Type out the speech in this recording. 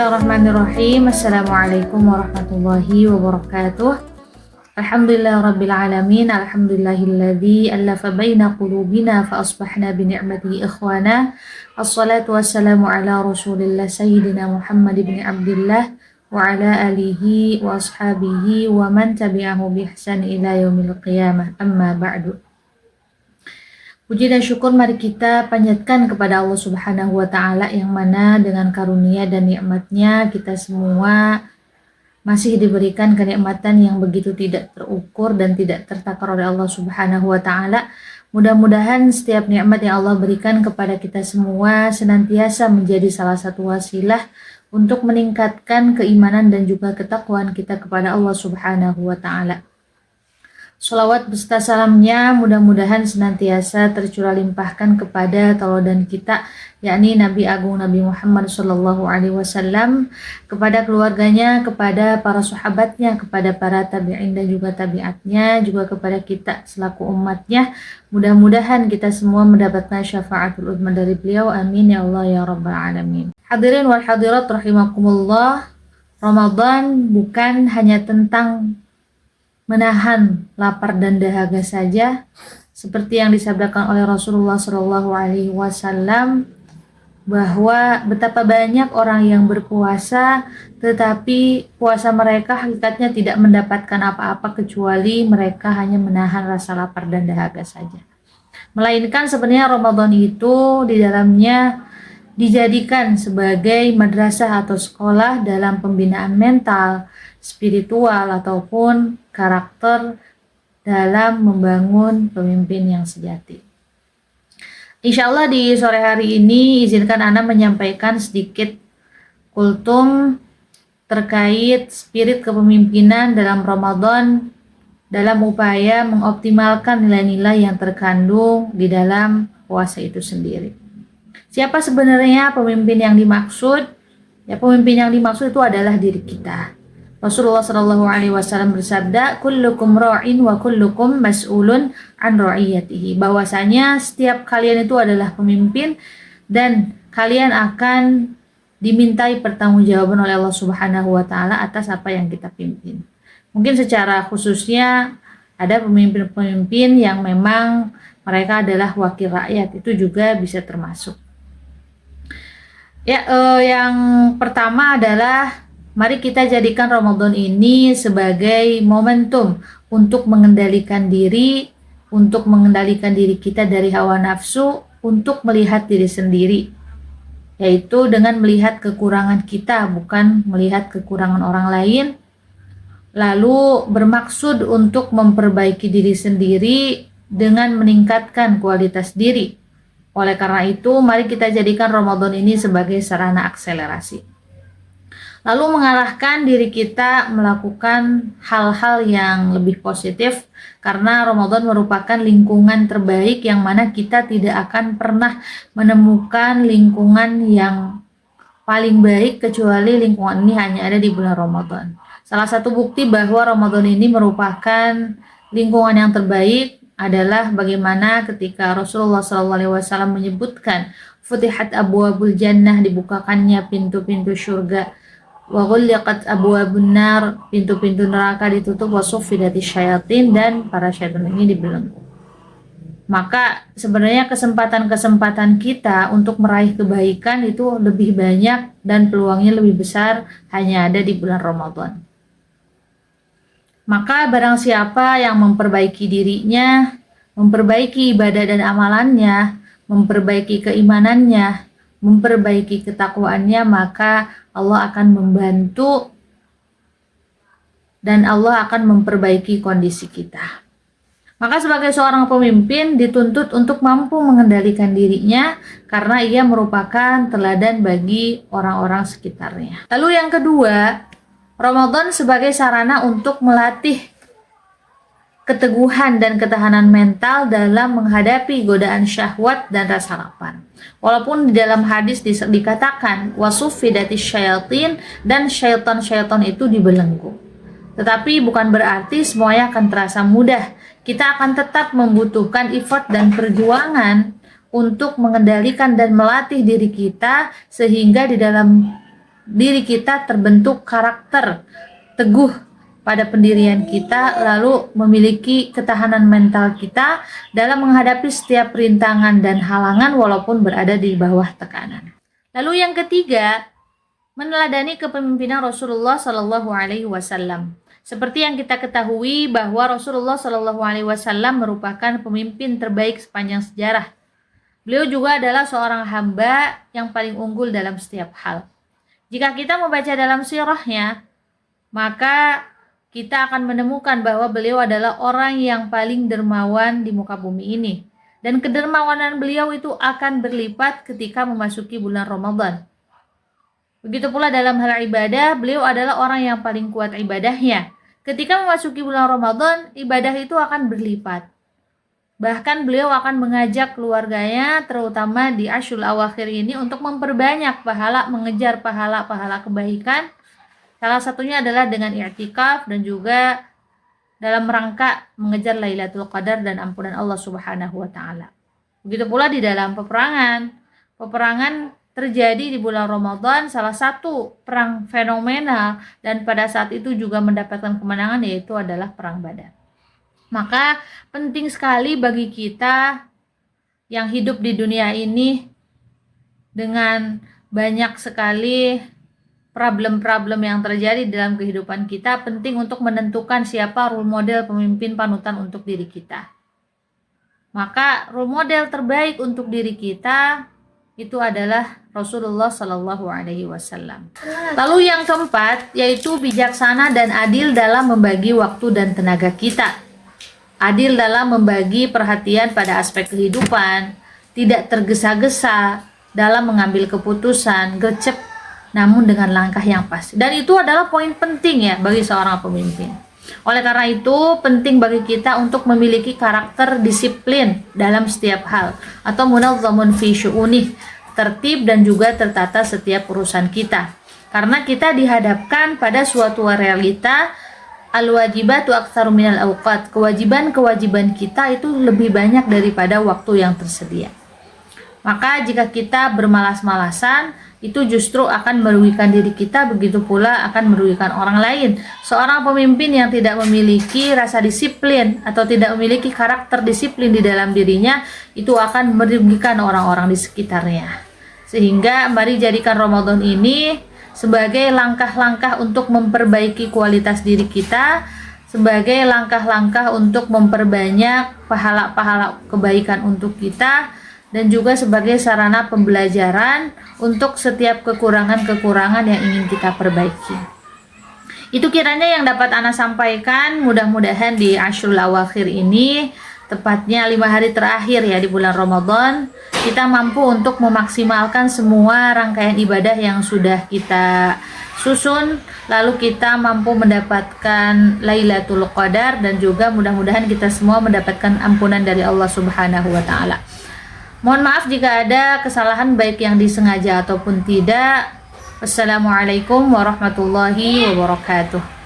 Bismillahirrahmanirrahim. Assalamualaikum warahmatullahi wabarakatuh. Alhamdulillah rabbil alamin. Alhamdulillahilladzi allafa baina qulubina fa asbahna bi ni'matihi ikhwana. Assalatu wassalamu ala Rasulillah sayyidina Muhammad ibn Abdullah wa ala alihi wa ashabihi wa man tabi'ahu bi ihsan ila yaumil qiyamah. Amma ba'du. Puji dan syukur mari kita panjatkan kepada Allah Subhanahu wa Ta'ala, yang mana dengan karunia dan nikmatnya kita semua masih diberikan kenikmatan yang begitu tidak terukur dan tidak tertakar oleh Allah Subhanahu wa Ta'ala. Mudah-mudahan setiap nikmat yang Allah berikan kepada kita semua senantiasa menjadi salah satu wasilah untuk meningkatkan keimanan dan juga ketakwaan kita kepada Allah Subhanahu wa Ta'ala. Sholawat beserta salamnya mudah-mudahan senantiasa tercurah limpahkan kepada tauladan kita, yakni Nabi Agung Nabi Muhammad Sallallahu Alaihi Wasallam, kepada keluarganya, kepada para sahabatnya, kepada para tabi'in dan juga tabi'atnya, juga kepada kita selaku umatnya. Mudah-mudahan kita semua mendapatkan syafaatul uzma dari beliau. Amin ya Allah ya Rabbal Alamin. Hadirin wal hadirat rahimakumullah, Ramadan bukan hanya tentang menahan lapar dan dahaga saja, seperti yang disabdakan oleh Rasulullah Shallallahu Alaihi Wasallam, bahwa betapa banyak orang yang berpuasa tetapi puasa mereka hakikatnya tidak mendapatkan apa-apa kecuali mereka hanya menahan rasa lapar dan dahaga saja. Melainkan sebenarnya Ramadan itu di dalamnya dijadikan sebagai madrasah atau sekolah dalam pembinaan mental, spiritual ataupun karakter dalam membangun pemimpin yang sejati. Insya Allah di sore hari ini izinkan Ana menyampaikan sedikit kultum terkait spirit kepemimpinan dalam Ramadan dalam upaya mengoptimalkan nilai-nilai yang terkandung di dalam puasa itu sendiri. Siapa sebenarnya pemimpin yang dimaksud? Ya, pemimpin yang dimaksud itu adalah diri kita. Rasulullah Shallallahu Alaihi Wasallam bersabda, "Kullukum ra'in wa kullukum mas'ulun an ra'iyatihi." Bahwasanya setiap kalian itu adalah pemimpin dan kalian akan dimintai pertanggungjawaban oleh Allah Subhanahu wa Ta'ala atas apa yang kita pimpin. Mungkin secara khususnya ada pemimpin-pemimpin yang memang mereka adalah wakil rakyat, itu juga bisa termasuk. Ya, yang pertama adalah mari kita jadikan Ramadan ini sebagai momentum untuk mengendalikan diri, untuk mengendalikan diri kita dari hawa nafsu, untuk melihat diri sendiri, yaitu dengan melihat kekurangan kita, bukan melihat kekurangan orang lain, lalu bermaksud untuk memperbaiki diri sendiri dengan meningkatkan kualitas diri. Oleh karena itu, mari kita jadikan Ramadan ini sebagai sarana akselerasi. Lalu mengarahkan diri kita melakukan hal-hal yang lebih positif, karena Ramadan merupakan lingkungan terbaik yang mana kita tidak akan pernah menemukan lingkungan yang paling baik kecuali lingkungan ini hanya ada di bulan Ramadan. Salah satu bukti bahwa Ramadan ini merupakan lingkungan yang terbaik adalah bagaimana ketika Rasulullah SAW menyebutkan futihat abwabul jannah, dibukakannya pintu-pintu surga, wa ghulliqat abwabun nar, pintu-pintu neraka ditutup, wa suffidati syayatin, dan para syaitan ini dibelenggu. Maka sebenarnya kesempatan-kesempatan kita untuk meraih kebaikan itu lebih banyak dan peluangnya lebih besar hanya ada di bulan Ramadan. Maka barang siapa yang memperbaiki dirinya, memperbaiki ibadah dan amalannya, memperbaiki keimanannya, memperbaiki ketakwaannya, maka Allah akan membantu dan Allah akan memperbaiki kondisi kita. Maka sebagai seorang pemimpin dituntut untuk mampu mengendalikan dirinya, karena ia merupakan teladan bagi orang-orang sekitarnya. Lalu yang kedua, Ramadan sebagai sarana untuk melatih keteguhan dan ketahanan mental dalam menghadapi godaan syahwat dan rasa lapar. Walaupun di dalam hadis dikatakan wasufidati syayatin, dan syaitan-syaitan itu dibelenggu, tetapi bukan berarti semuanya akan terasa mudah. Kita akan tetap membutuhkan effort dan perjuangan untuk mengendalikan dan melatih diri kita, sehingga di dalam diri kita terbentuk karakter teguh pada pendirian kita, lalu memiliki ketahanan mental kita dalam menghadapi setiap rintangan dan halangan walaupun berada di bawah tekanan. Lalu yang ketiga, meneladani kepemimpinan Rasulullah Shallallahu Alaihi Wasallam. Seperti yang kita ketahui bahwa Rasulullah Shallallahu Alaihi Wasallam merupakan pemimpin terbaik sepanjang sejarah. Beliau juga adalah seorang hamba yang paling unggul dalam setiap hal. Jika kita membaca dalam sirahnya, maka kita akan menemukan bahwa beliau adalah orang yang paling dermawan di muka bumi ini. Dan kedermawanan beliau itu akan berlipat ketika memasuki bulan Ramadan. Begitu pula dalam hal ibadah, beliau adalah orang yang paling kuat ibadahnya. Ketika memasuki bulan Ramadan, ibadah itu akan berlipat. Bahkan beliau akan mengajak keluarganya, terutama di Ashrul Awakhir ini, untuk memperbanyak pahala, mengejar pahala-pahala kebaikan. Salah satunya adalah dengan i'tikaf dan juga dalam rangka mengejar Lailatul Qadar dan ampunan Allah Subhanahu wa taala. Begitu pula di dalam peperangan. Peperangan terjadi di bulan Ramadan, salah satu perang fenomenal dan pada saat itu juga mendapatkan kemenangan, yaitu adalah perang Badar. Maka penting sekali bagi kita yang hidup di dunia ini dengan banyak sekali problem-problem yang terjadi dalam kehidupan kita, penting untuk menentukan siapa role model pemimpin panutan untuk diri kita. Maka role model terbaik untuk diri kita itu adalah Rasulullah Shallallahu Alaihi Wasallam. Lalu yang keempat, yaitu bijaksana dan adil dalam membagi waktu dan tenaga kita. Adil dalam membagi perhatian pada aspek kehidupan, tidak tergesa-gesa dalam mengambil keputusan, gercep namun dengan langkah yang pas. Dan itu adalah poin penting ya bagi seorang pemimpin. Oleh karena itu, penting bagi kita untuk memiliki karakter disiplin dalam setiap hal, atau munazzamun fi syu'unih, tertib dan juga tertata setiap urusan kita. Karena kita dihadapkan pada suatu realita, al-wajibatu aktsaru minal awqat. Kewajiban-kewajiban kita itu lebih banyak daripada waktu yang tersedia. Maka jika kita bermalas-malasan, itu justru akan merugikan diri kita, begitu pula akan merugikan orang lain. Seorang pemimpin yang tidak memiliki rasa disiplin atau tidak memiliki karakter disiplin di dalam dirinya, itu akan merugikan orang-orang di sekitarnya. Sehingga mari jadikan Ramadan ini sebagai langkah-langkah untuk memperbaiki kualitas diri kita, sebagai langkah-langkah untuk memperbanyak pahala-pahala kebaikan untuk kita, dan juga sebagai sarana pembelajaran untuk setiap kekurangan-kekurangan yang ingin kita perbaiki. Itu kiranya yang dapat Ana sampaikan. Mudah-mudahan di Ashrul Awakhir ini, tepatnya 5 hari terakhir ya di bulan Ramadan, kita mampu untuk memaksimalkan semua rangkaian ibadah yang sudah kita susun, lalu kita mampu mendapatkan Lailatul Qadar, dan juga mudah-mudahan kita semua mendapatkan ampunan dari Allah Subhanahu wa taala. Mohon maaf jika ada kesalahan baik yang disengaja ataupun tidak. Wassalamualaikum warahmatullahi wabarakatuh.